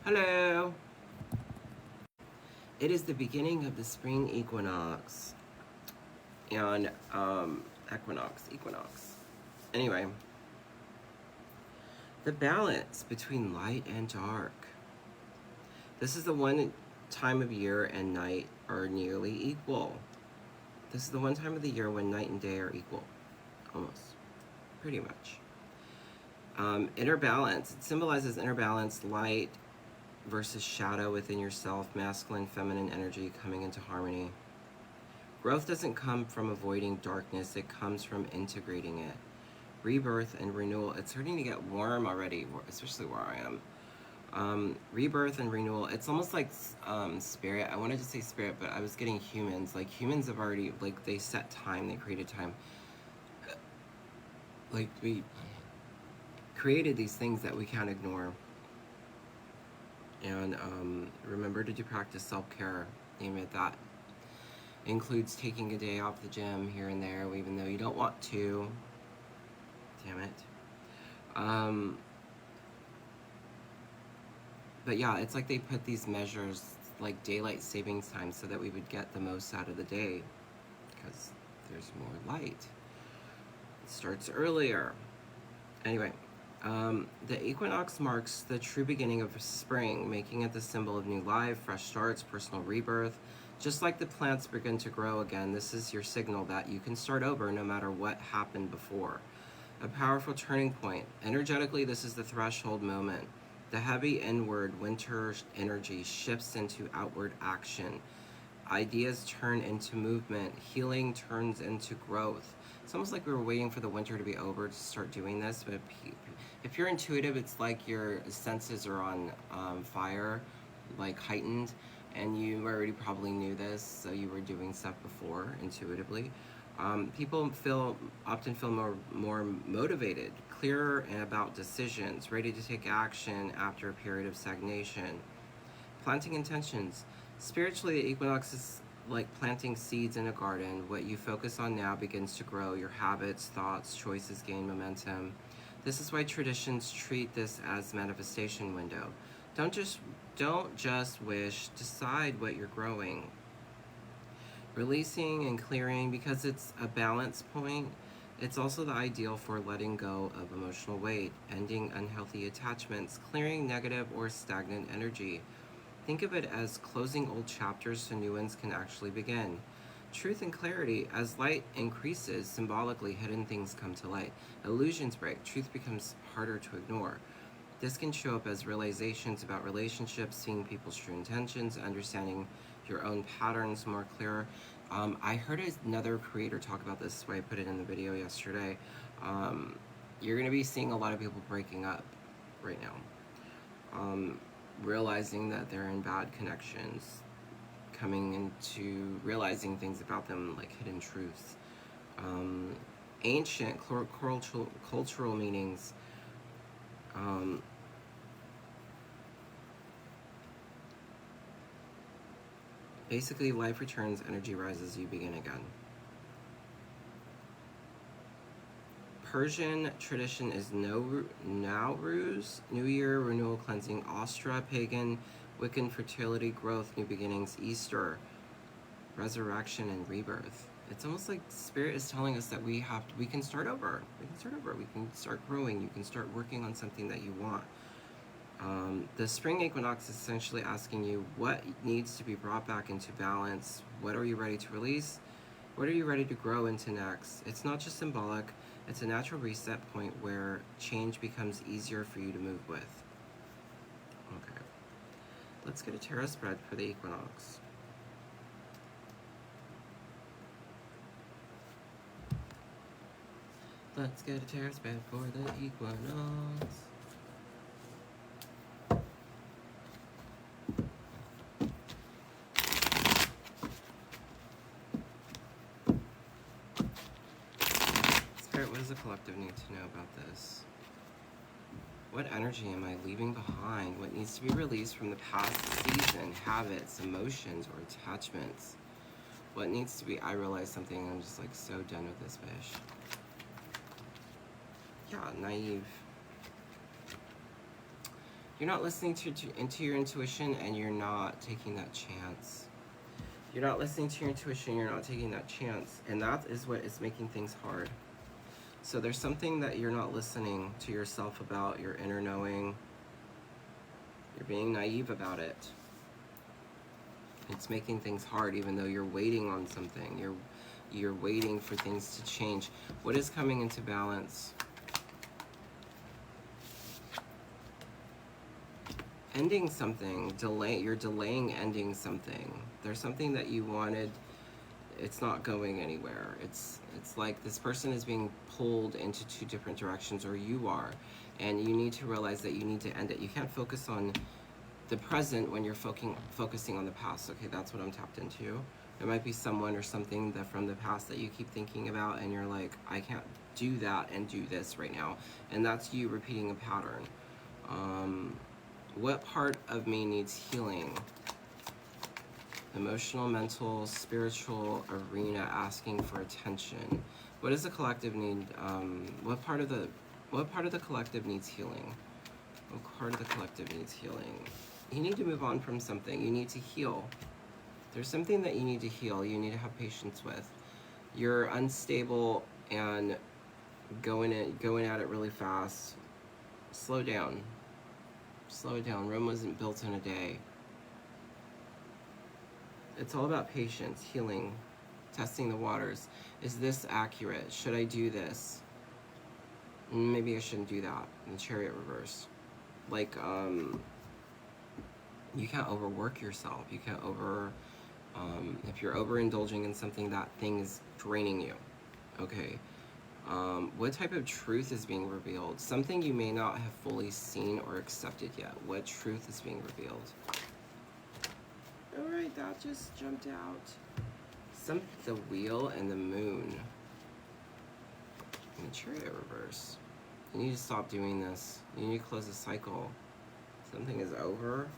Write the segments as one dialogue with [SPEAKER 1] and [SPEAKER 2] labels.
[SPEAKER 1] Hello! It is the beginning of the spring equinox. And, equinox. Anyway, the balance between light and dark. This is the one time of year and night are nearly equal. This is the one time of the year when night and day are equal. Almost. Pretty much. Inner balance. It symbolizes inner balance, light versus shadow within yourself, masculine, feminine energy coming into harmony. Growth doesn't come from avoiding darkness, it comes from integrating it. Rebirth and renewal. It's starting to get warm already, especially where I am. Rebirth and renewal. It's almost like spirit. I wanted to say spirit, but I was getting humans. Like humans have already, like they set time, they created time. Like we created these things that we can't ignore. And remember to do practice self-care. Name it that. Includes taking a day off the gym here and there, even though you don't want to. Damn it. But yeah, it's like they put these measures like daylight savings time so that we would get the most out of the day because there's more light. It starts earlier. Anyway, the equinox marks the true beginning of spring, making it the symbol of new life, fresh starts, personal rebirth. Just like the plants begin to grow again, this is your signal that you can start over no matter what happened before. A powerful turning point. Energetically, this is the threshold moment. The heavy inward winter energy shifts into outward action. Ideas turn into movement. Healing turns into growth. It's almost like we were waiting for the winter to be over to start doing this, but if you're intuitive, it's like your senses are on fire, like heightened, and you already probably knew this, so you were doing stuff before intuitively. People often feel more motivated, clearer about decisions, ready to take action after a period of stagnation. Planting intentions. Spiritually, the equinox is like planting seeds in a garden. What you focus on now begins to grow. Your habits, thoughts, choices gain momentum. This is why traditions treat this as manifestation window. Don't just wish, decide what you're growing. Releasing and clearing, because it's a balance point, it's also the ideal for letting go of emotional weight, ending unhealthy attachments, clearing negative or stagnant energy. Think of it as closing old chapters so new ones can actually begin. Truth and clarity. As light increases, symbolically, hidden things come to light. Illusions break. Truth becomes harder to ignore. This can show up as realizations about relationships, seeing people's true intentions, understanding your own patterns more clearer. I heard another creator talk about this, so I put it in the video yesterday. You're going to be seeing a lot of people breaking up right now. Realizing that they're in bad connections, coming into realizing things about them like hidden truths. Ancient cultural meanings. Basically, life returns, energy rises, you begin again. Persian tradition is Nowruz, New Year, renewal, cleansing. Astra, pagan, Wiccan, fertility, growth, new beginnings. Easter, resurrection and rebirth. It's almost like Spirit is telling us that we can start over. We can start over. We can start growing. You can start working on something that you want. The spring equinox is essentially asking you what needs to be brought back into balance. What are you ready to release? What are you ready to grow into next? It's not just symbolic. It's a natural reset point where change becomes easier for you to move with. Okay. Let's get a tarot spread for the equinox. Let's get a tarot spread for the equinox. Spirit, what does the collective need to know about this? What energy am I leaving behind? What needs to be released from the past season? Habits, emotions, or attachments? What needs to be... I realized something. I'm just like so done with this fish. Yeah, naive. You're not listening into your intuition, and you're not taking that chance. You're not listening to your intuition, you're not taking that chance. And that is what is making things hard. So there's something that you're not listening to yourself about, your inner knowing. You're being naive about it. It's making things hard, even though you're waiting on something. You're waiting for things to change. What is coming into balance? Ending something, you're delaying ending something. There's something that you wanted, it's not going anywhere. It's like this person is being pulled into two different directions, or you are, and you need to realize that you need to end it. You can't focus on the present when you're focusing on the past. Okay, that's what I'm tapped into. There might be someone or something that from the past that you keep thinking about, and you're like, I can't do that and do this right now. And that's you repeating a pattern. What part of me needs healing? Emotional, mental, spiritual arena asking for attention. What does the collective need? What part of the collective needs healing? What part of the collective needs healing? You need to move on from something. You need to heal. There's something that you need to heal. You need to have patience with. You're unstable and going at it really fast. Slow down. Slow it down. Rome wasn't built in a day. It's all about patience, healing, testing the waters. Is this accurate? Should I do this? Maybe I shouldn't do that. In the Chariot reverse. Like, you can't overwork yourself. You can't if you're overindulging in something, that thing is draining you. Okay. What type of truth is being revealed? Something you may not have fully seen or accepted yet. What truth is being revealed? All right, that just jumped out. The wheel and the moon. And the Chariot reverse. You need to stop doing this. You need to close the cycle. Something is over.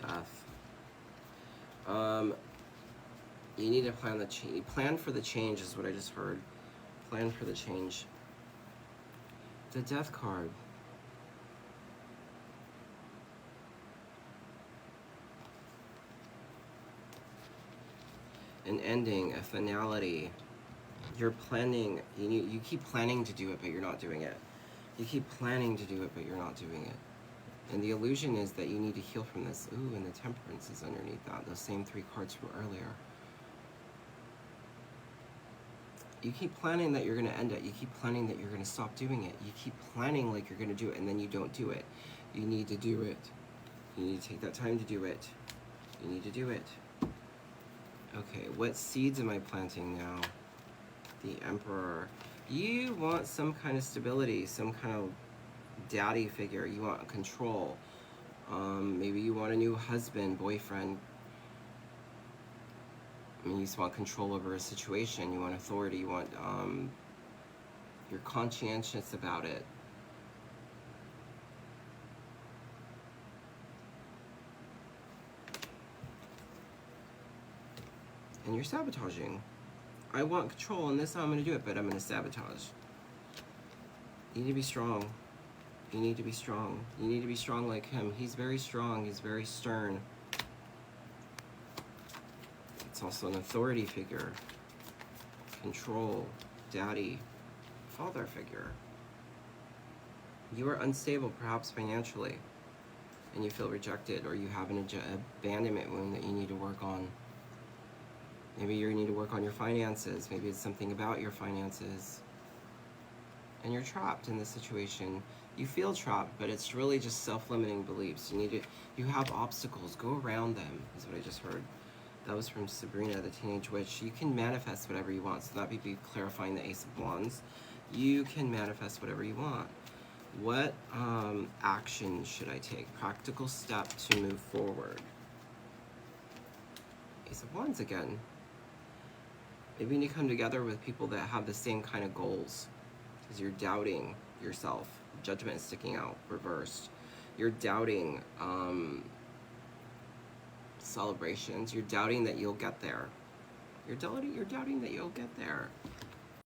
[SPEAKER 1] Tough. You need to plan for the change is what I just heard. Plan for the change. The Death card. An ending, a finality. You're planning, you keep planning to do it, but you're not doing it. You keep planning to do it, but you're not doing it. And the illusion is that you need to heal from this. Ooh, and the Temperance is underneath that. Those same 3 cards from earlier. You keep planning that you're going to end it. You keep planning that you're going to stop doing it. You keep planning like you're going to do it, and then you don't do it. You need to do it. You need to take that time to do it. You need to do it. Okay, what seeds am I planting now? The Emperor. You want some kind of stability, some kind of daddy figure. You want control. Maybe you want a new husband, boyfriend. I mean, you just want control over a situation. You want authority. You want, you're conscientious about it. And you're sabotaging. I want control, and this is how I'm going to do it, but I'm going to sabotage. You need to be strong. You need to be strong. You need to be strong like him. He's very strong. He's very stern. It's also an authority figure. Control. Daddy. Father figure. You are unstable, perhaps financially, and you feel rejected, or you have an abandonment wound that you need to work on. Maybe you need to work on your finances. Maybe it's something about your finances. And you're trapped in this situation. You feel trapped, but it's really just self-limiting beliefs. You have obstacles. Go around them, is what I just heard. That was from Sabrina, the Teenage Witch. You can manifest whatever you want. So that would be clarifying the Ace of Wands. You can manifest whatever you want. What action should I take? Practical step to move forward. Ace of Wands again. Maybe you need to come together with people that have the same kind of goals, because you're doubting yourself. Judgment is sticking out, reversed. You're doubting celebrations. You're doubting that you'll get there. You're doubting that you'll get there.